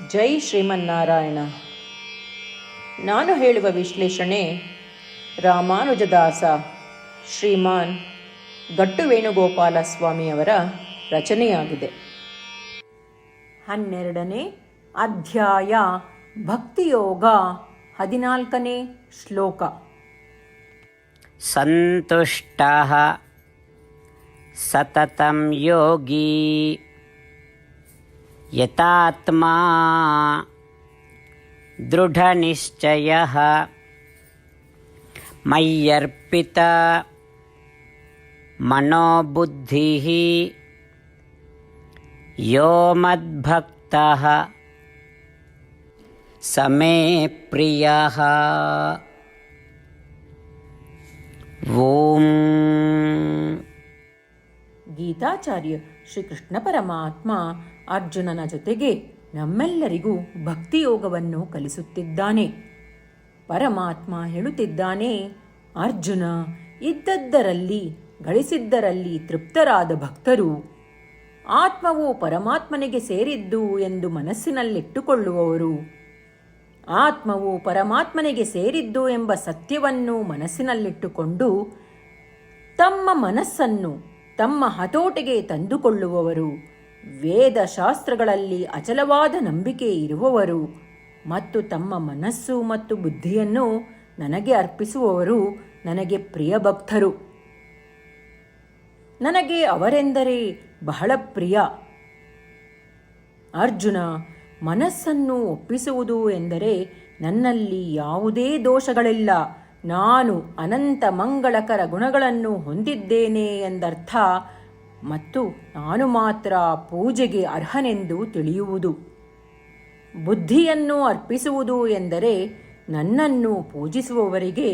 ಜೈ ಶ್ರೀಮನ್ನಾರಾಯಣ. ನಾನು ಹೇಳುವ ವಿಶ್ಲೇಷಣೆ ರಾಮಾನುಜದಾಸ ಶ್ರೀಮಾನ್ ಗಟ್ಟು ವೇಣುಗೋಪಾಲ ಸ್ವಾಮಿಯವರ ರಚನೆಯಾಗಿದೆ. 12ನೇ ಅಧ್ಯಾಯ ಭಕ್ತಿಯೋಗ, 14ನೇ ಶ್ಲೋಕ. ಸಂತುಷ್ಟಃ ಸತತಂ ಯೋಗಿ ಯತಾತ್ಮಾ ದೃಢನಿಶ್ಚಯಃ ಮಯ್ಯರ್ಪಿತ ಮನೋಬುದ್ಧಿಃ ಯೋ ಮದ್ಭಕ್ತಃ ಸಮೇ ಪ್ರಿಯಃ. ಓಂ. ಗೀತಾಚಾರ್ಯ ಶ್ರೀಕೃಷ್ಣ ಪರಮಾತ್ಮ ಅರ್ಜುನನ ಜೊತೆಗೆ ನಮ್ಮೆಲ್ಲರಿಗೂ ಭಕ್ತಿಯೋಗವನ್ನು ಕಲಿಸುತ್ತಿದ್ದಾನೆ. ಪರಮಾತ್ಮ ಹೇಳುತ್ತಿದ್ದಾನೆ, ಅರ್ಜುನ, ಇದ್ದದ್ದರಲ್ಲಿ ಗಳಿಸಿದ್ದರಲ್ಲಿ ತೃಪ್ತರಾದ ಭಕ್ತರು, ಆತ್ಮವು ಪರಮಾತ್ಮನಿಗೆ ಸೇರಿದ್ದು ಎಂದು ಮನಸ್ಸಿನಲ್ಲಿಟ್ಟುಕೊಳ್ಳುವವರು, ಆತ್ಮವು ಪರಮಾತ್ಮನಿಗೆ ಸೇರಿದ್ದು ಎಂಬ ಸತ್ಯವನ್ನು ಮನಸ್ಸಿನಲ್ಲಿಟ್ಟುಕೊಂಡು ತಮ್ಮ ಮನಸ್ಸನ್ನು ತಮ್ಮ ಹತೋಟಿಗೆ ತಂದುಕೊಳ್ಳುವವರು, ವೇದಶಾಸ್ತ್ರಗಳಲ್ಲಿ ಅಚಲವಾದ ನಂಬಿಕೆ ಇರುವವರು ಮತ್ತು ತಮ್ಮ ಮನಸ್ಸು ಮತ್ತು ಬುದ್ಧಿಯನ್ನು ನನಗೆ ಅರ್ಪಿಸುವವರು ನನಗೆ ಪ್ರಿಯ ಭಕ್ತರು. ನನಗೆ ಅವರೆಂದರೆ ಬಹಳ ಪ್ರಿಯ. ಅರ್ಜುನ, ಮನಸ್ಸನ್ನು ಒಪ್ಪಿಸುವುದು ಎಂದರೆ ನನ್ನಲ್ಲಿ ಯಾವುದೇ ದೋಷಗಳಿಲ್ಲ, ನಾನು ಅನಂತ ಮಂಗಳಕರ ಗುಣಗಳನ್ನು ಹೊಂದಿದ್ದೇನೆ ಎಂದರ್ಥ ಮತ್ತು ನಾನು ಮಾತ್ರ ಪೂಜೆಗೆ ಅರ್ಹನೆಂದು ತಿಳಿಯುವುದು. ಬುದ್ಧಿಯನ್ನು ಅರ್ಪಿಸುವುದು ಎಂದರೆ ನನ್ನನ್ನು ಪೂಜಿಸುವವರಿಗೆ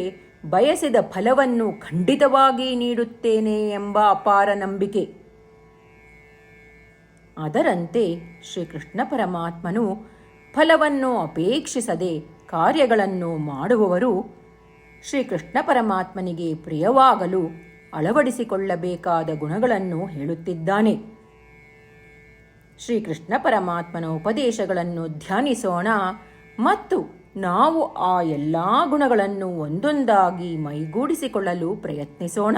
ಬಯಸಿದ ಫಲವನ್ನು ಖಂಡಿತವಾಗಿ ನೀಡುತ್ತೇನೆ ಎಂಬ ಅಪಾರ ನಂಬಿಕೆ. ಅದರಂತೆ ಶ್ರೀಕೃಷ್ಣ ಪರಮಾತ್ಮನು ಫಲವನ್ನು ಅಪೇಕ್ಷಿಸದೆ ಕಾರ್ಯಗಳನ್ನು ಮಾಡುವವರು ಶ್ರೀಕೃಷ್ಣ ಪರಮಾತ್ಮನಿಗೆ ಪ್ರಿಯವಾಗಲು ಅಳವಡಿಸಿಕೊಳ್ಳಬೇಕಾದ ಗುಣಗಳನ್ನು ಹೇಳುತ್ತಿದ್ದಾನೆ. ಶ್ರೀಕೃಷ್ಣ ಪರಮಾತ್ಮನ ಉಪದೇಶಗಳನ್ನು ಧ್ಯಾನಿಸೋಣ ಮತ್ತು ನಾವು ಆ ಎಲ್ಲ ಗುಣಗಳನ್ನು ಒಂದೊಂದಾಗಿ ಮೈಗೂಡಿಸಿಕೊಳ್ಳಲು ಪ್ರಯತ್ನಿಸೋಣ.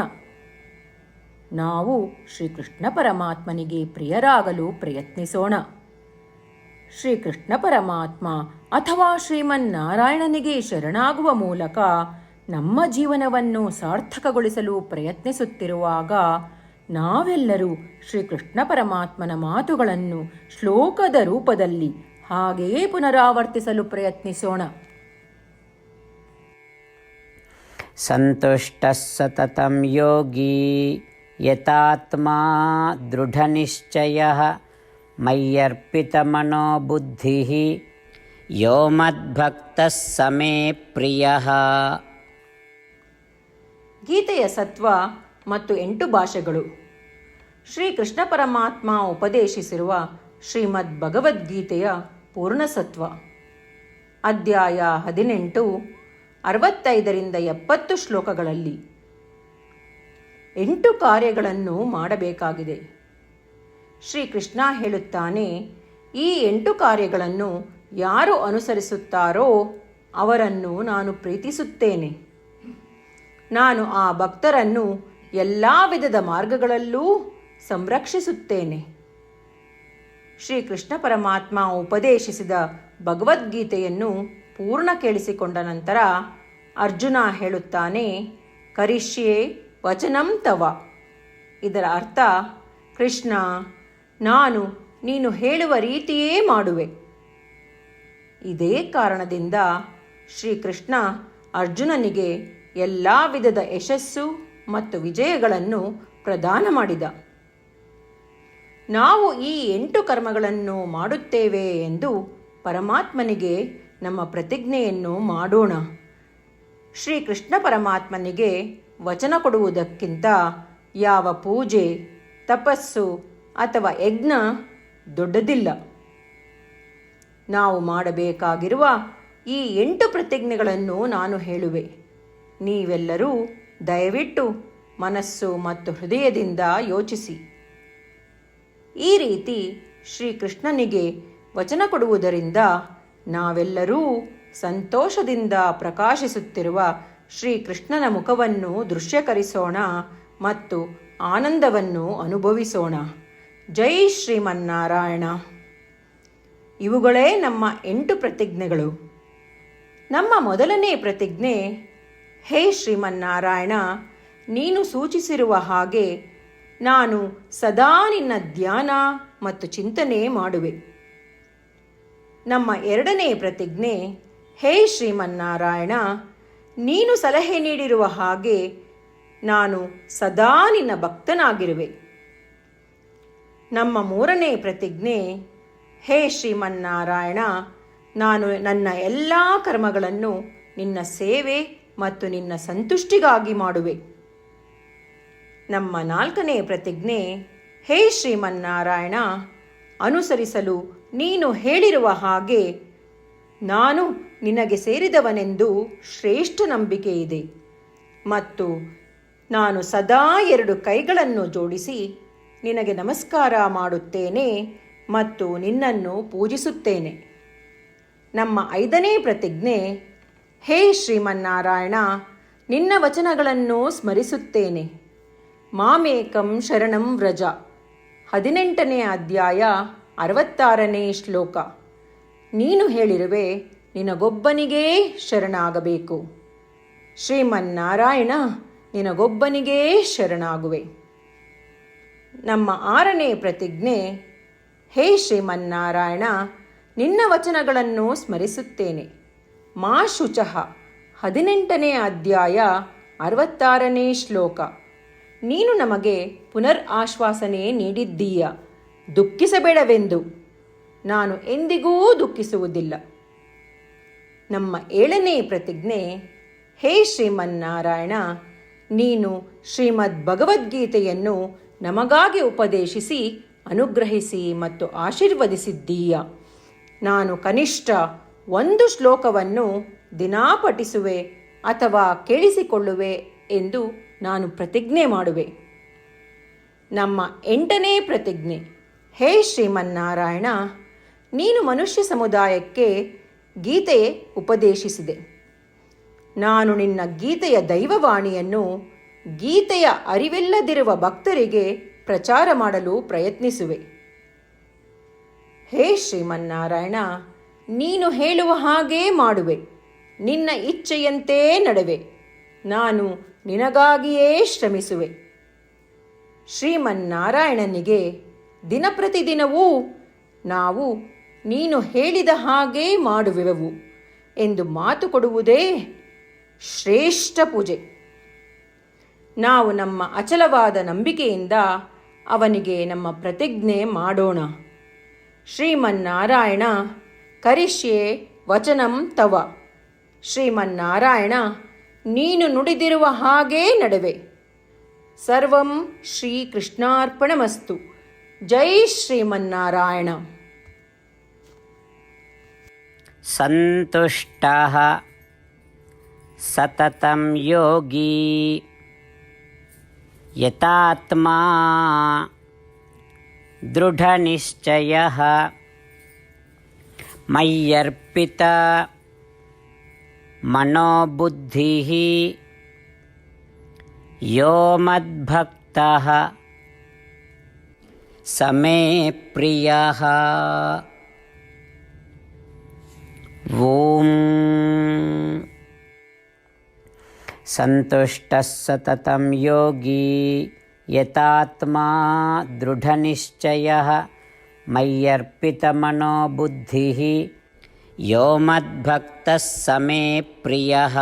ನಾವು ಶ್ರೀಕೃಷ್ಣ ಪರಮಾತ್ಮನಿಗೆ ಪ್ರಿಯರಾಗಲು ಪ್ರಯತ್ನಿಸೋಣ. ಶ್ರೀಕೃಷ್ಣ ಪರಮಾತ್ಮ ಅಥವಾ ಶ್ರೀಮನ್ನಾರಾಯಣನಿಗೆ ಶರಣಾಗುವ ಮೂಲಕ ನಮ್ಮ ಜೀವನವನ್ನು ಸಾರ್ಥಕಗೊಳಿಸಲು ಪ್ರಯತ್ನಿಸುತ್ತಿರುವಾಗ ನಾವೆಲ್ಲರೂ ಶ್ರೀಕೃಷ್ಣ ಪರಮಾತ್ಮನ ಮಾತುಗಳನ್ನು ಶ್ಲೋಕದ ರೂಪದಲ್ಲಿ ಹಾಗೆಯೇ ಪುನರಾವರ್ತಿಸಲು ಪ್ರಯತ್ನಿಸೋಣ. ಸಂತುಷ್ಟಃ ಸತತಂ ಯೋಗಿ ಯತಾತ್ಮಾ ದೃಢನಿಶ್ಚಯಃ ಮಯ್ಯರ್ಪಿತ ಮನೋಬುದ್ಧಿಃ ಯೋ ಮದ್ಭಕ್ತಃ ಸಮೇ ಪ್ರಿಯಃ. ಗೀತೆಯ ಸತ್ವ ಮತ್ತು 8 ಭಾಷೆಗಳು. ಶ್ರೀಕೃಷ್ಣ ಪರಮಾತ್ಮ ಉಪದೇಶಿಸಿರುವ ಶ್ರೀಮದ್ ಭಗವದ್ಗೀತೆಯ ಪೂರ್ಣಸತ್ವ. ಅಧ್ಯಾಯ 18, 65ರಿಂದ 70 ಶ್ಲೋಕಗಳಲ್ಲಿ 8 ಕಾರ್ಯಗಳನ್ನು ಮಾಡಬೇಕಾಗಿದೆ. ಶ್ರೀಕೃಷ್ಣ ಹೇಳುತ್ತಾನೆ, ಈ 8 ಕಾರ್ಯಗಳನ್ನು ಯಾರು ಅನುಸರಿಸುತ್ತಾರೋ ಅವರನ್ನು ನಾನು ಪ್ರೀತಿಸುತ್ತೇನೆ. ನಾನು ಆ ಭಕ್ತರನ್ನು ಎಲ್ಲ ವಿಧದ ಮಾರ್ಗಗಳಲ್ಲೂ ಸಂರಕ್ಷಿಸುತ್ತೇನೆ. ಶ್ರೀಕೃಷ್ಣ ಪರಮಾತ್ಮ ಉಪದೇಶಿಸಿದ ಭಗವದ್ಗೀತೆಯನ್ನು ಪೂರ್ಣ ಕೇಳಿಸಿಕೊಂಡ ನಂತರ ಅರ್ಜುನ ಹೇಳುತ್ತಾನೆ, ಕರಿಷ್ಯೆ ವಚನಂ ತವ. ಇದರ ಅರ್ಥ, ಕೃಷ್ಣ, ನಾನು ನೀನು ಹೇಳುವ ರೀತಿಯೇ ಮಾಡುವೆ. ಇದೇ ಕಾರಣದಿಂದ ಶ್ರೀಕೃಷ್ಣ ಅರ್ಜುನನಿಗೆ ಎಲ್ಲ ವಿಧದ ಯಶಸ್ಸು ಮತ್ತು ವಿಜಯಗಳನ್ನು ಪ್ರದಾನ ಮಾಡಿದ. ನಾವು ಈ 8 ಕರ್ಮಗಳನ್ನು ಮಾಡುತ್ತೇವೆ ಎಂದು ಪರಮಾತ್ಮನಿಗೆ ನಮ್ಮ ಪ್ರತಿಜ್ಞೆಯನ್ನು ಮಾಡೋಣ. ಶ್ರೀಕೃಷ್ಣ ಪರಮಾತ್ಮನಿಗೆ ವಚನ ಕೊಡುವುದಕ್ಕಿಂತ ಯಾವ ಪೂಜೆ, ತಪಸ್ಸು ಅಥವಾ ಯಜ್ಞ ದೊಡ್ಡದಿಲ್ಲ. ನಾವು ಮಾಡಬೇಕಾಗಿರುವ ಈ 8 ಪ್ರತಿಜ್ಞೆಗಳನ್ನು ನಾನು ಹೇಳುವೆ. ನೀವೆಲ್ಲರೂ ದಯವಿಟ್ಟು ಮನಸ್ಸು ಮತ್ತು ಹೃದಯದಿಂದ ಯೋಚಿಸಿ. ಈ ರೀತಿ ಶ್ರೀಕೃಷ್ಣನಿಗೆ ವಚನ ಕೊಡುವುದರಿಂದ ನಾವೆಲ್ಲರೂ ಸಂತೋಷದಿಂದ ಪ್ರಕಾಶಿಸುತ್ತಿರುವ ಶ್ರೀಕೃಷ್ಣನ ಮುಖವನ್ನು ದೃಶ್ಯಕರಿಸೋಣ ಮತ್ತು ಆನಂದವನ್ನು ಅನುಭವಿಸೋಣ. ಜೈ ಶ್ರೀಮನ್ನಾರಾಯಣ. ಇವುಗಳೇ ನಮ್ಮ 8 ಪ್ರತಿಜ್ಞೆಗಳು. ನಮ್ಮ ಮೊದಲನೇ ಪ್ರತಿಜ್ಞೆ, ಹೇ ಶ್ರೀಮನ್ನಾರಾಯಣ, ನೀನು ಸೂಚಿಸಿರುವ ಹಾಗೆ ನಾನು ಸದಾ ನಿನ್ನ ಧ್ಯಾನ ಮತ್ತು ಚಿಂತನೆ ಮಾಡುವೆ. ನಮ್ಮ ಎರಡನೇ ಪ್ರತಿಜ್ಞೆ, ಹೇ ಶ್ರೀಮನ್ನಾರಾಯಣ, ನೀನು ಸಲಹೆ ನೀಡಿರುವ ಹಾಗೆ ನಾನು ಸದಾ ನಿನ್ನ ಭಕ್ತನಾಗಿರುವೆ. ನಮ್ಮ ಮೂರನೇ ಪ್ರತಿಜ್ಞೆ, ಹೇ ಶ್ರೀಮನ್ನಾರಾಯಣ, ನಾನು ನನ್ನ ಎಲ್ಲ ಕರ್ಮಗಳನ್ನು ನಿನ್ನ ಸೇವೆ ಮತ್ತು ನಿನ್ನ ಸಂತುಷ್ಟಿಗಾಗಿ ಮಾಡುವೆ. ನಮ್ಮ ನಾಲ್ಕನೇ ಪ್ರತಿಜ್ಞೆ, ಹೇ ಶ್ರೀಮನ್ನಾರಾಯಣ, ಅನುಸರಿಸಲು ನೀನು ಹೇಳಿರುವ ಹಾಗೆ ನಾನು ನಿನಗೆ ಸೇರಿದವನೆಂದು ಶ್ರೇಷ್ಠ ನಂಬಿಕೆ ಇದೆ ಮತ್ತು ನಾನು ಸದಾ 2 ಕೈಗಳನ್ನು ಜೋಡಿಸಿ ನಿನಗೆ ನಮಸ್ಕಾರ ಮಾಡುತ್ತೇನೆ ಮತ್ತು ನಿನ್ನನ್ನು ಪೂಜಿಸುತ್ತೇನೆ. ನಮ್ಮ 5ನೇ ಪ್ರತಿಜ್ಞೆ, ಹೇ ಶ್ರೀಮನ್ನಾರಾಯಣ, ನಿನ್ನ ವಚನಗಳನ್ನು ಸ್ಮರಿಸುತ್ತೇನೆ. ಮಾಮೇಕಂ ಶರಣಂ ವ್ರಜ, 18ನೇ ಅಧ್ಯಾಯ 66ನೇ ಶ್ಲೋಕ. ನೀನು ಹೇಳಿರುವೆ, ನಿನಗೊಬ್ಬನಿಗೇ ಶರಣಾಗಬೇಕು. ಶ್ರೀಮನ್ನಾರಾಯಣ, ನಿನಗೊಬ್ಬನಿಗೇ ಶರಣಾಗುವೆ. ನಮ್ಮ 6ನೇ ಪ್ರತಿಜ್ಞೆ, ಹೇ ಶ್ರೀಮನ್ನಾರಾಯಣ, ನಿನ್ನ ವಚನಗಳನ್ನು ಸ್ಮರಿಸುತ್ತೇನೆ. ಮಾ ಶುಚಃ, 18ನೇ ಅಧ್ಯಾಯ 66ನೇ ಶ್ಲೋಕ. ನೀನು ನಮಗೆ ಪುನರ್ ಆಶ್ವಾಸನೆ ನೀಡಿದ್ದೀಯ, ದುಃಖಿಸಬೇಡವೆಂದು. ನಾನು ಎಂದಿಗೂ ದುಃಖಿಸುವುದಿಲ್ಲ. ನಮ್ಮ 7ನೇ ಪ್ರತಿಜ್ಞೆ, ಹೇ ಶ್ರೀಮನ್ನಾರಾಯಣ, ನೀನು ಶ್ರೀಮದ್ ಭಗವದ್ಗೀತೆಯನ್ನು ನಮಗಾಗಿ ಉಪದೇಶಿಸಿ ಅನುಗ್ರಹಿಸಿ ಮತ್ತು ಆಶೀರ್ವದಿಸಿದ್ದೀಯ. ನಾನು ಕನಿಷ್ಠ 1 ಶ್ಲೋಕವನ್ನು ದಿನಾ ಪಠಿಸುವೆ ಅಥವಾ ಕೇಳಿಸಿಕೊಳ್ಳುವೆ ಎಂದು ನಾನು ಪ್ರತಿಜ್ಞೆ ಮಾಡುವೆ. ನಮ್ಮ 8ನೇ ಪ್ರತಿಜ್ಞೆ, ಹೇ ಶ್ರೀಮನ್ನಾರಾಯಣ, ನೀನು ಮನುಷ್ಯ ಸಮುದಾಯಕ್ಕೆ ಗೀತೆ ಉಪದೇಶಿಸಿದೆ. ನಾನು ನಿನ್ನ ಗೀತೆಯ ದೈವವಾಣಿಯನ್ನು ಗೀತೆಯ ಅರಿವಿಲ್ಲದಿರುವ ಭಕ್ತರಿಗೆ ಪ್ರಚಾರ ಮಾಡಲು ಪ್ರಯತ್ನಿಸುವೆ. ಹೇ ಶ್ರೀಮನ್ನಾರಾಯಣ, ನೀನು ಹೇಳುವ ಹಾಗೇ ಮಾಡುವೆ. ನಿನ್ನ ಇಚ್ಛೆಯಂತೆ ನಡೆವೆ. ನಾನು ನಿನಗಾಗಿಯೇ ಶ್ರಮಿಸುವೆ. ಶ್ರೀಮನ್ನಾರಾಯಣನಿಗೆ ದಿನಪ್ರತಿದಿನವೂ ನಾವು ನೀನು ಹೇಳಿದ ಹಾಗೇ ಮಾಡುವೆವು ಎಂದು ಮಾತು ಕೊಡುವುದೇ ಶ್ರೇಷ್ಠ ಪೂಜೆ. ನಾವು ನಮ್ಮ ಅಚಲವಾದ ನಂಬಿಕೆಯಿಂದ ಅವನಿಗೆ ನಮ್ಮ ಪ್ರತಿಜ್ಞೆ ಮಾಡೋಣ. ಶ್ರೀಮನ್ನಾರಾಯಣ, ಕರಿಷ್ಯೆ ವಚನಂ ತವ. ಶ್ರೀಮನ್ನಾರಾಯಣ, ನೀನು ನುಡಿದಿರುವ ಹಾಗೇ ನಡೆವೆ. ಸರ್ವಂ ಶ್ರೀಕೃಷ್ಣಾರ್ಪಣಮಸ್ತು. ಜೈ ಶ್ರೀಮನ್ನಾರಾಯಣ. ಸಂತುಷ್ಟಃ ಸತತಂ ಯೋಗಿ ಯತಾತ್ಮಾ ದೃಢನಿಶ್ಚಯಃ ಮಯ್ಯರ್ಪಿತ ಮನೋಬುದ್ಧಿಃ ಯೋ ಮದ್ಭಕ್ತಃ ಸಮೇ ಪ್ರಿಯಃ. ಓಂ ಸಂತುಷ್ಟಃ ಸತತಂ ಯೋಗಿ ಯತಾತ್ಮಾ ದೃಢನಿಶ್ಚಯಃ ಮಯ್ಯರ್ಪಿತಮನೋಬುದ್ಧಿಃ ಯೋ ಮದ್ಭಕ್ತಃ ಸಮೇ ಪ್ರಿಯಃ.